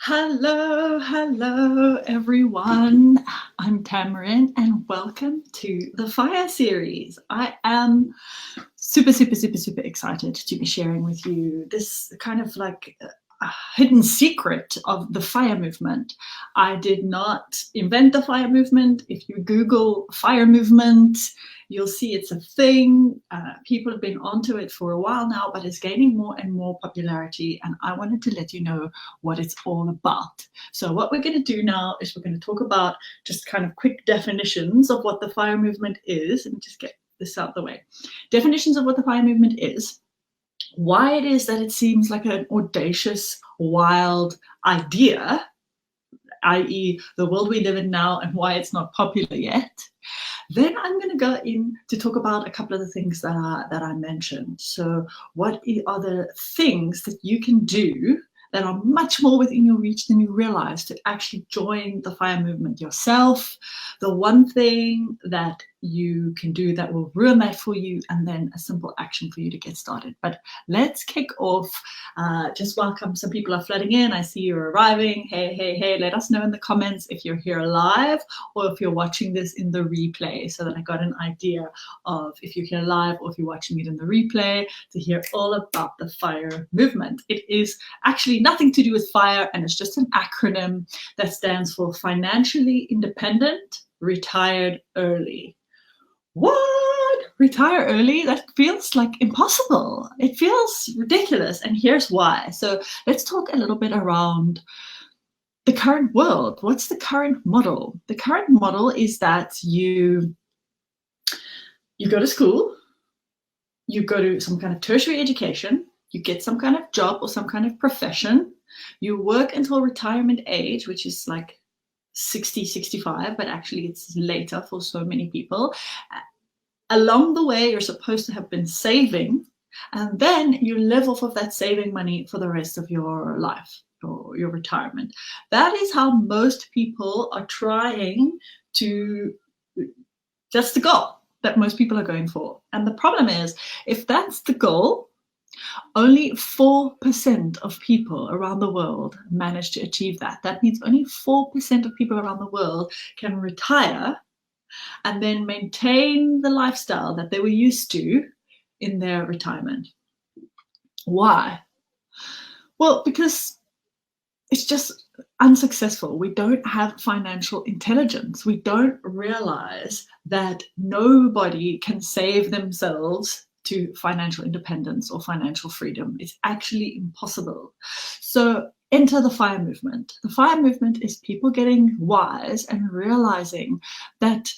Hello, everyone. I'm Tamarin, and welcome to the Fire series. I am super excited to be sharing with you this kind of like a hidden secret of the fire movement. I did not invent the fire movement. If you Google fire movement, you'll see it's a thing. People have been onto it for a while now, but it's gaining more and more popularity. And I wanted to let you know what it's all about. So what we're going to do now is we're going to talk about just kind of quick definitions of what the fire movement is and just get this out the way. Definitions of what the fire movement is, why it is that it seems like an audacious, wild idea, i.e. the world we live in now and why it's not popular yet. Then I'm going to go in to talk about a couple of the things that I mentioned. So what are the things that you can do that are much more within your reach than you realize to actually join the fire movement yourself? The one thing that you can do that will ruin that for you, and then a simple action for you to get started. But let's kick off. Just welcome. Some people are flooding in. I see you're arriving. Hey, let us know in the comments if you're here live or if you're watching this in the replay, so that I got an idea of if you're here live or if you're watching it in the replay, to hear all about the FIRE movement. It is actually nothing to do with fire, and it's just an acronym that stands for Financially Independent, Retired Early. What? Retire early? That feels like impossible. It feels ridiculous, and here's why. So let's talk a little bit around the current world. What's the current model? The current model is that you go to school, you go to some kind of tertiary education, you get some kind of job or some kind of profession, you work until retirement age, which is like 60, 65, but actually it's later for so many people. Along the way, you're supposed to have been saving, and then you live off of that saving money for the rest of your life or your retirement. That is how most people are trying to, that's the goal that most people are going for. And the problem is, if that's the goal, only 4% of people around the world manage to achieve that. That means only 4% of people around the world can retire and then maintain the lifestyle that they were used to in their retirement. Why? Well, because it's just unsuccessful. We don't have financial intelligence. We don't realize that nobody can save themselves to financial independence or financial freedom. It's actually impossible. So enter the FIRE movement. The FIRE movement is people getting wise and realizing that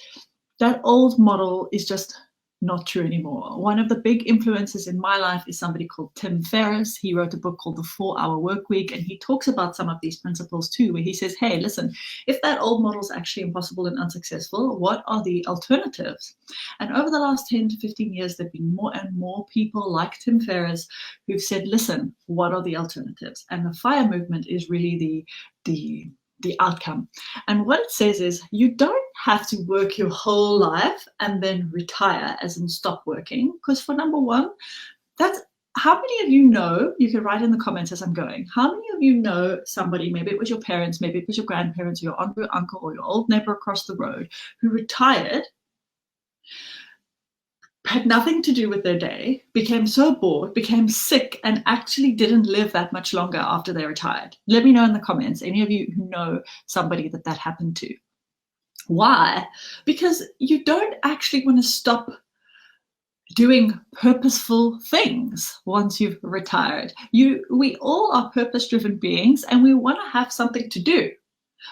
that old model is just not true anymore. One of the big influences in my life is somebody called Tim Ferriss. He wrote a book called The 4-Hour Workweek, and he talks about some of these principles too, where he says, hey, listen, if that old model is actually impossible and unsuccessful, what are the alternatives? And over the last 10 to 15 years, there have been more and more people like Tim Ferriss who've said, listen, what are the alternatives? And the FIRE movement is really the outcome. And what it says is you don't have to work your whole life and then retire, as in stop working. Because for number one, that's how many of you know, you can write in the comments as I'm going, how many of you know somebody, maybe it was your parents, maybe it was your grandparents, or your aunt or uncle, or your old neighbor across the road who retired, had nothing to do with their day, became so bored, became sick, and actually didn't live that much longer after they retired? Let me know in the comments, any of you who know somebody that happened to. Why? Because you don't actually want to stop doing purposeful things once you've retired. We all are purpose-driven beings, and we want to have something to do.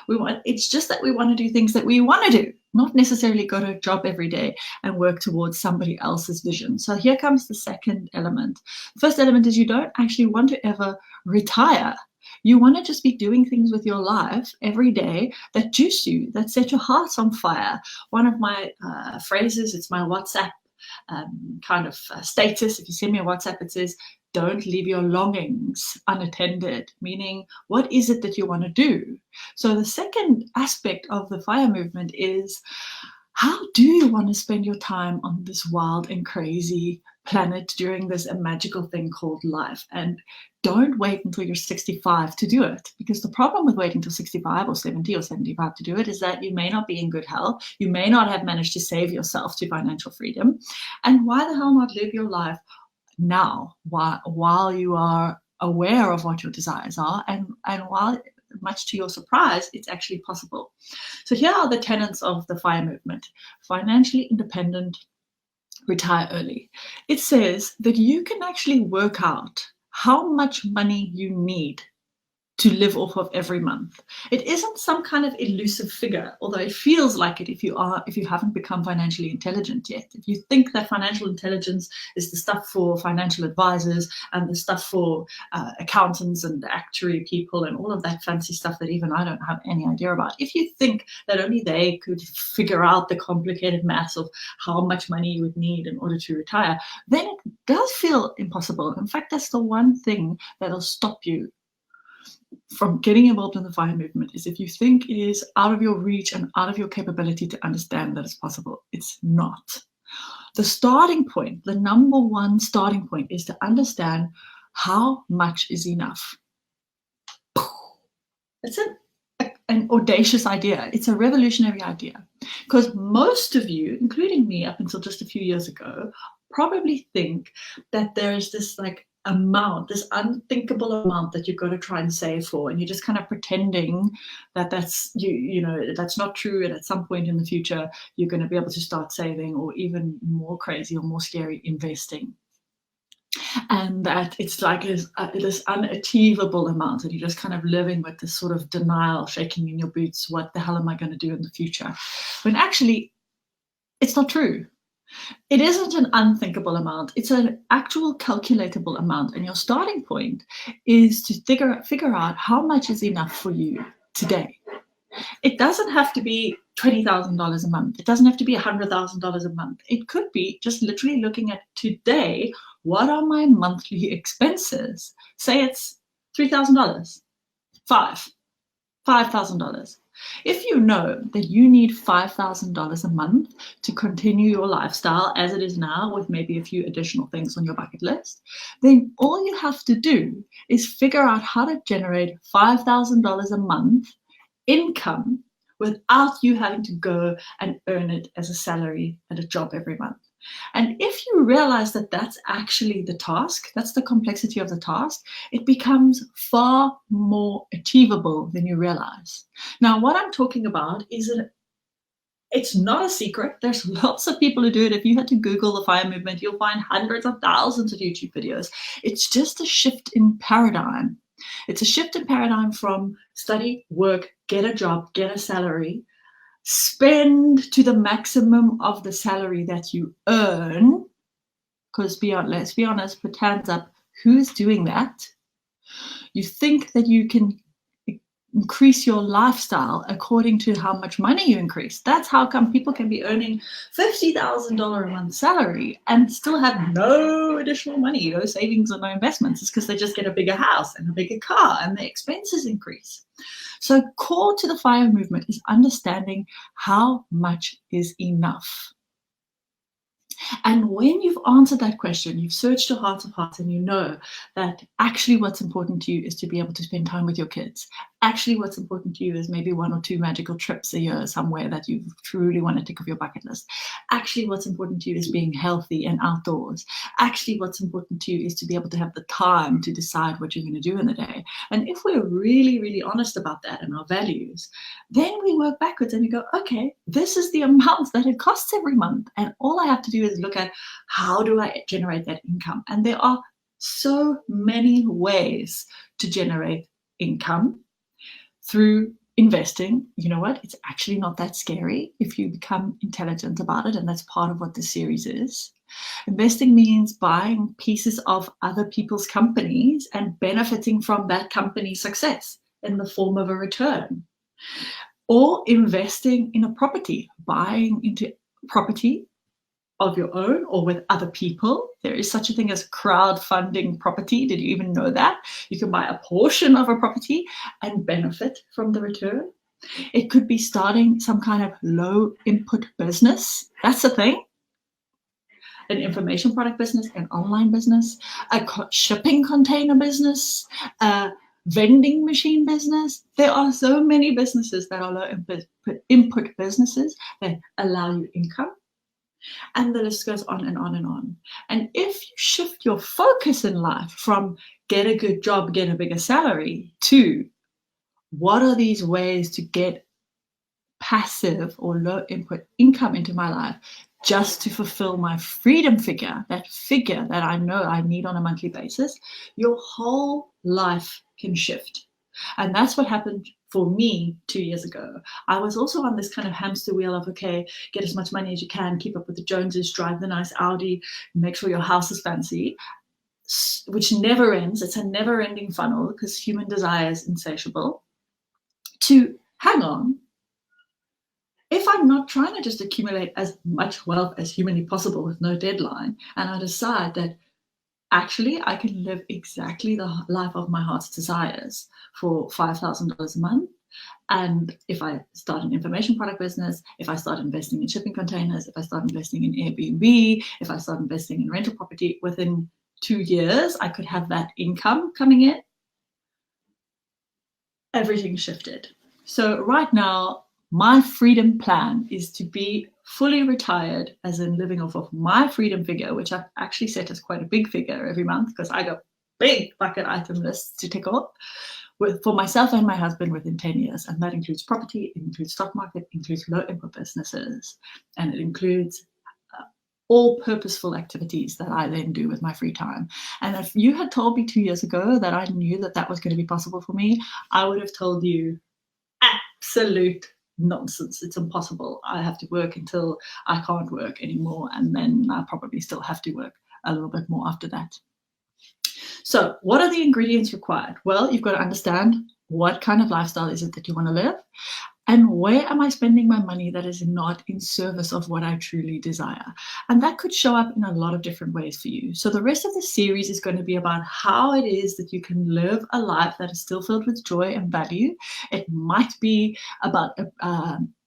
It's just that we want to do things that we want to do, not necessarily go to a job every day and work towards somebody else's vision. So here comes the second element. The first element is you don't actually want to ever retire. You want to just be doing things with your life every day that juice you, that set your heart on fire. One of my phrases, it's my WhatsApp kind of status. If you send me a WhatsApp, it says, don't leave your longings unattended, meaning what is it that you want to do? So the second aspect of the FIRE movement is, how do you want to spend your time on this wild and crazy planet during this magical thing called life. And don't wait until you're 65 to do it, because the problem with waiting till 65 or 70 or 75 to do it is that you may not be in good health. You may not have managed to save yourself to financial freedom. And why the hell not live your life now while you are aware of what your desires are, and while, much to your surprise, it's actually possible. So here are the tenets of the FIRE movement. Financially independent, retire early. It says that you can actually work out how much money you need to live off of every month. It isn't some kind of elusive figure, although it feels like it if you haven't become financially intelligent yet. If you think that financial intelligence is the stuff for financial advisors and the stuff for accountants and actuary people and all of that fancy stuff that even I don't have any idea about, if you think that only they could figure out the complicated maths of how much money you would need in order to retire, then it does feel impossible. In fact, that's the one thing that'll stop you from getting involved in the FIRE movement, is if you think it is out of your reach and out of your capability to understand that it's possible. It's not. The starting point, the number one starting point, is to understand how much is enough. It's an audacious idea. It's a revolutionary idea, because most of you, including me up until just a few years ago, probably think that there is this amount, this unthinkable amount that you've got to try and save for, and you're just kind of pretending that that's that's not true, and at some point in the future you're going to be able to start saving, or even more crazy or more scary, investing. And that it's like this unachievable amount, and you're just kind of living with this sort of denial, shaking in your boots. What the hell am I going to do in the future? When actually it's not true. It isn't an unthinkable amount. It's an actual calculatable amount. And your starting point is to figure out how much is enough for you today. It doesn't have to be $20,000 a month. It doesn't have to be $100,000 a month. It could be just literally looking at today, what are my monthly expenses? Say it's $3,000, $5,000. If you know that you need $5,000 a month to continue your lifestyle as it is now, with maybe a few additional things on your bucket list, then all you have to do is figure out how to generate $5,000 a month income without you having to go and earn it as a salary at a job every month. And if you realize that that's actually the task, that's the complexity of the task, it becomes far more achievable than you realize. Now, what I'm talking about is that it's not a secret. There's lots of people who do it. If you had to Google the FIRE movement, you'll find hundreds of thousands of YouTube videos. It's just a shift in paradigm. It's a shift in paradigm from study, work, get a job, get a salary, spend to the maximum of the salary that you earn. Because let's be honest, put hands up, who's doing that? You think that you can increase your lifestyle according to how much money you increase. That's how come people can be earning $50,000 a month salary and still have no additional money, no savings or no investments. It's because they just get a bigger house and a bigger car and their expenses increase. So core to the FIRE movement is understanding how much is enough. And when you've answered that question, you've searched your heart of hearts, and you know that actually what's important to you is to be able to spend time with your kids. Actually, what's important to you is maybe 1 or 2 magical trips a year somewhere that you truly want to tick off your bucket list. Actually, what's important to you is being healthy and outdoors. Actually, what's important to you is to be able to have the time to decide what you're going to do in the day. And if we're really, really honest about that and our values, then we work backwards and we go, okay, this is the amount that it costs every month. And all I have to do is look at how do I generate that income. And there are so many ways to generate income through investing. You know what? It's actually not that scary if you become intelligent about it. And that's part of what this series is. Investing means buying pieces of other people's companies and benefiting from that company's success in the form of a return. Or investing in a property, buying into property of your own or with other people. There is such a thing as crowdfunding property. Did you even know that? You can buy a portion of a property and benefit from the return. It could be starting some kind of low input business. That's the thing. an information product business, an online business, a shipping container business, a vending machine business. There are so many businesses that are low input businesses that allow you income. And the list goes on and on and on. And if you shift your focus in life from get a good job, get a bigger salary, to what are these ways to get passive or low input income into my life just to fulfill my freedom figure, that figure that I know I need on a monthly basis, your whole life can shift. And that's what happened for me 2 years ago. I was also on this kind of hamster wheel of, okay, get as much money as you can, keep up with the Joneses, drive the nice Audi, make sure your house is fancy, which never ends. It's a never ending funnel because human desire is insatiable. To hang on, if I'm not trying to just accumulate as much wealth as humanly possible with no deadline, and I decide that actually I can live exactly the life of my heart's desires for $5,000 a month, and if I start an information product business, if I start investing in shipping containers, if I start investing in Airbnb, if I start investing in rental property, within 2 years, I could have that income coming in. Everything shifted. So right now, my freedom plan is to be fully retired, as in living off of my freedom figure, which I've actually set as quite a big figure every month because I got big bucket item lists to tick off for myself and my husband within 10 years. And that includes property, it includes stock market, it includes low input businesses, and it includes all purposeful activities that I then do with my free time. And if you had told me 2 years ago that I knew that that was going to be possible for me, I would have told you absolute nonsense. It's impossible. I have to work until I can't work anymore, and then I probably still have to work a little bit more after that. So what are the ingredients required? Well, you've got to understand what kind of lifestyle is it that you want to live, and where am I spending my money that is not in service of what I truly desire? And that could show up in a lot of different ways for you. So the rest of the series is going to be about how it is that you can live a life that is still filled with joy and value. It might be about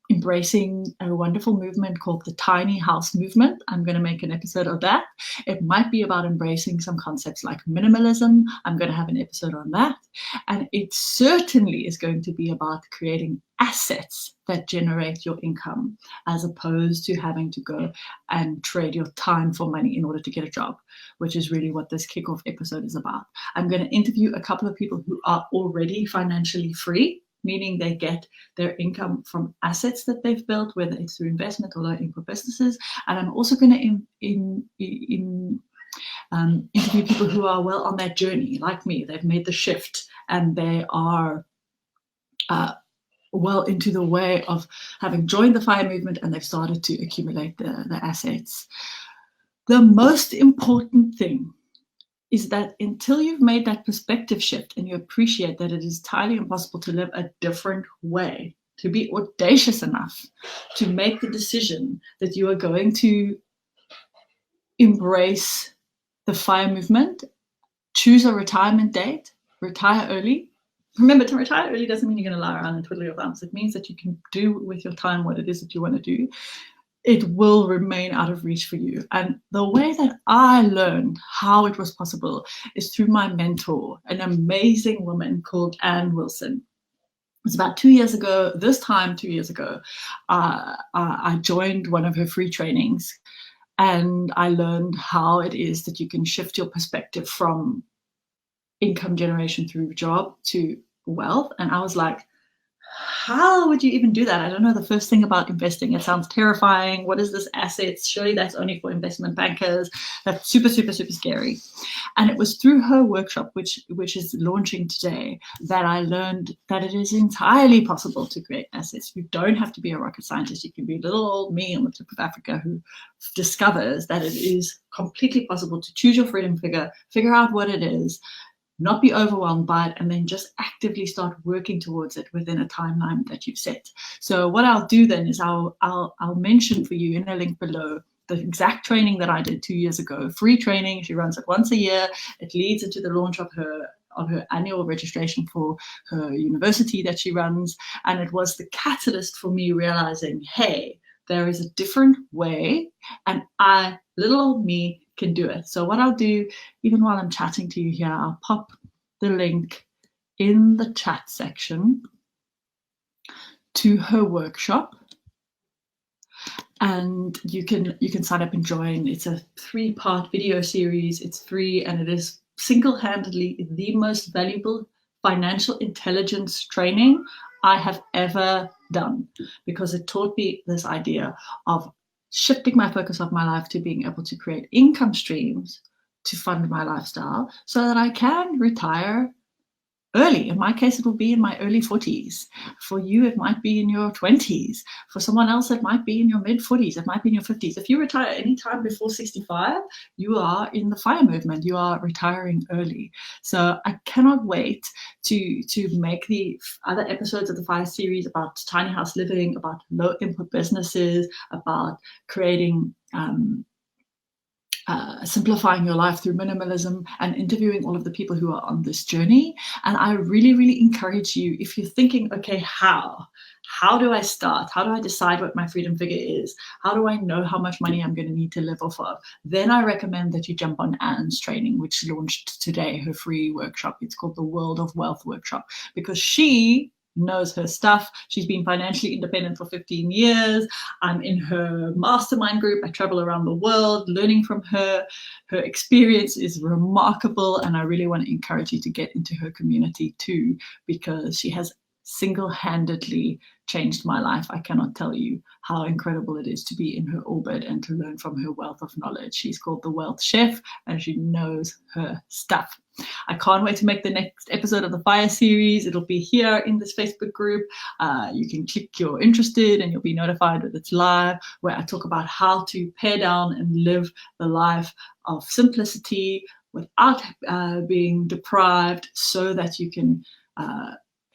embracing a wonderful movement called the tiny house movement. I'm going to make an episode of that. It might be about embracing some concepts like minimalism. I'm going to have an episode on that. And it certainly is going to be about creating assets that generate your income, as opposed to having to go and trade your time for money in order to get a job, which is really what this kickoff episode is about. I'm going to interview a couple of people who are already financially free, meaning they get their income from assets that they've built, whether it's through investment or low input businesses. And I'm also going to interview people who are well on that journey, like me. They've made the shift and they are well into the way of having joined the FIRE movement, and they've started to accumulate the assets. The most important thing is that until you've made that perspective shift and you appreciate that it is entirely impossible to live a different way, to be audacious enough to make the decision that you are going to embrace the FIRE movement, choose a retirement date, retire early. Remember, to retire early doesn't mean you're going to lie around and twiddle your thumbs. It means that you can do with your time what it is that you want to do. It will remain out of reach for you. And the way that I learned how it was possible is through my mentor, an amazing woman called Ann Wilson. It was about 2 years ago. This time, 2 years ago, I joined one of her free trainings, and I learned how it is that you can shift your perspective from income generation through job to wealth. And I was like, how would you even do that? I don't know the first thing about investing. It sounds terrifying. What is this assets? Surely that's only for investment bankers. That's super, super, super scary. And it was through her workshop, which is launching today, that I learned that it is entirely possible to create assets. You don't have to be a rocket scientist. You can be little old me on the tip of Africa who discovers that it is completely possible to choose your freedom figure out what it is, not be overwhelmed by it, and then just actively start working towards it within a timeline that you've set. So what I'll do then is I'll mention for you in a link below the exact training that I did 2 years ago, free training. She runs it once a year. It leads into the launch of her annual registration for her university that she runs. And it was the catalyst for me realizing, hey, there is a different way, and I Little old me can do it. So what I'll do, even while I'm chatting to you here, I'll pop the link in the chat section to her workshop, and you can sign up and join. It's a 3-part video series. It's free, and it is single-handedly the most valuable financial intelligence training I have ever done, because it taught me this idea of shifting my focus of my life to being able to create income streams to fund my lifestyle so that I can retire early. In my case, it will be in my early 40s. For you, it might be in your 20s. For someone else, it might be in your mid 40s. It might be in your 50s. If you retire anytime before 65, you are in the FIRE movement. You are retiring early. So I cannot wait to make the other episodes of the FIRE series about tiny house living, about low input businesses, about creating simplifying your life through minimalism, and interviewing all of the people who are on this journey. And I really, really encourage you, if you're thinking, okay, how do I start? How do I decide what my freedom figure is? How do I know how much money I'm going to need to live off of? Then I recommend that you jump on Anne's training, which launched today, her free workshop. It's called the World of Wealth Workshop, because she knows her stuff. She's been financially independent for 15 years. I'm in her mastermind group. I travel around the world learning from her. Her experience is remarkable, and I really want to encourage you to get into her community too, because she has single-handedly changed my life. I cannot tell you how incredible it is to be in her orbit and to learn from her wealth of knowledge. She's called the Wealth Chef, and she knows her stuff. I can't wait to make the next episode of the FIRE series. It'll be here in this Facebook group. You can click you're interested and you'll be notified that it's live, where I talk about how to pare down and live the life of simplicity without being deprived, so that you can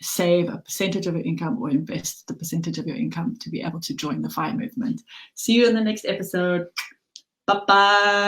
save a percentage of your income or invest the percentage of your income to be able to join the FIRE movement. See you in the next episode. Bye-bye.